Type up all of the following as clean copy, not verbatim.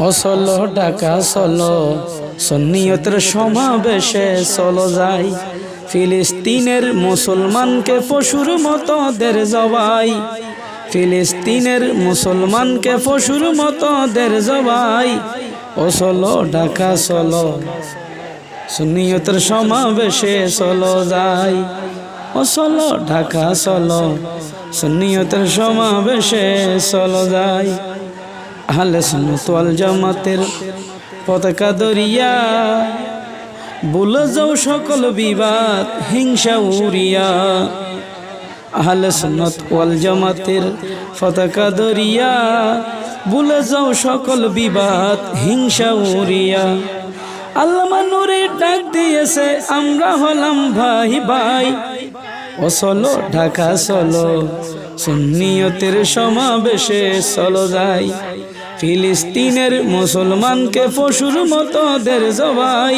ও চলো ঢাকা চলো, সুন্নিয়তের সমাবেশে চলো যাই। ফিলিস্তিনের মুসলমানকে পশুর মতো দের জবাই, ফিলিস্তিনের মুসলমানকে পশুর মতো দের জবাই। ও চলো ঢাকা চলো, সুন্নিয়তের সমাবেশে চলো যাই। ও চলো ঢাকা চলো, সুন্নিয়তের সমাবেশে চলো যাই। আহলে সুন্নাত ওয়াল জামাতের পতাকা ধরিয়া ভুলে যাও সকল বিবাদ হিংসা উড়িয়া। আহলে সুন্নাত ওয়াল জামাতের পতাকা ধরিয়া ভুলে যাও সকল বিবাদ হিংসা উড়িয়া। আল্লামা নূরে ডাক দিয়েছে আমরা হলাম ভাই ভাই। ও চলো ঢাকা চলো, সুন্নিয়তের সমাবেশে চলো যাই। ফিলিস্তিনের মুসলমানকে পশুর মতো দের জবাই।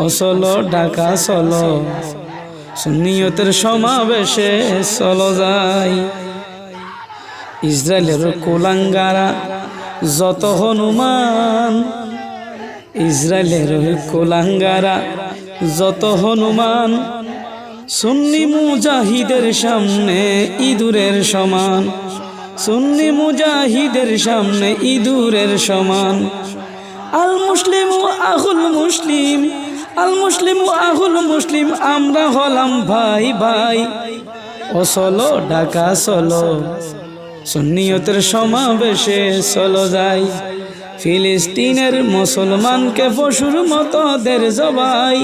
ও চলো ঢাকা চলো, সুন্নিয়তের সমাবেশে চলো যাই। ইসরায়েলের কুলাঙ্গারা যত হনুমান, ইসরায়েলের কুলাঙ্গারা যত হনুমান, সুন্নি মুজাহিদের সামনে ইঁদুরের সমান, সুন্নি মুজাহিদের সামনে ইঁদুরের সমান। আল মুসলিম আহুল মুসলিম, আল মুসলিম আহুল মুসলিম, আমরা হলাম ভাই ভাই। ও চলো ঢাকা চলো, সুন্নিয়তের সমাবেশে চলো যাই। ফিলিস্তিনের মুসলমানকে পশুর মতো দের জবাই,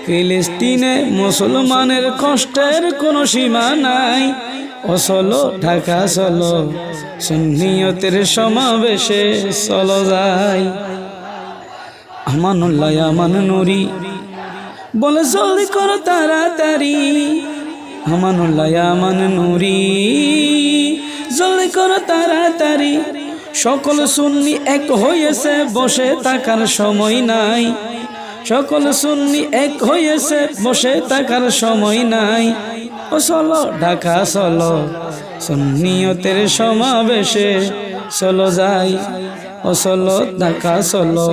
ফিলিস্তিনে মুসলমানের কষ্টের কোনো সীমা নাই। ও চলো ঢাকা চলো, সুন্নিয়তের সমাবেশে চলো যাই। আমানুল্লাহ আমান নুরি বলে জলদি করো তাড়াতাড়ি, আমানুল্লাহ আমান নুরি জলদি করো তাড়াতাড়ি। সকল সুন্নি এক হয়েছে, বসে থাকার সময় নাই। সকল সুন্নি এক হয়েছে, বসে থাকার সময় নাই। ও চলো ঢাকা চলো, সুন্নিয়তের সমাবেশে চলো যাই। ও চলো ঢাকা চলো,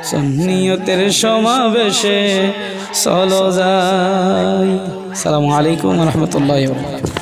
সুন্নিয়তের সমাবেশে চলো যাই। আসসালামু আলাইকুম ওয়া রাহমাতুল্লাহি ওয়া বারাকাতুহু।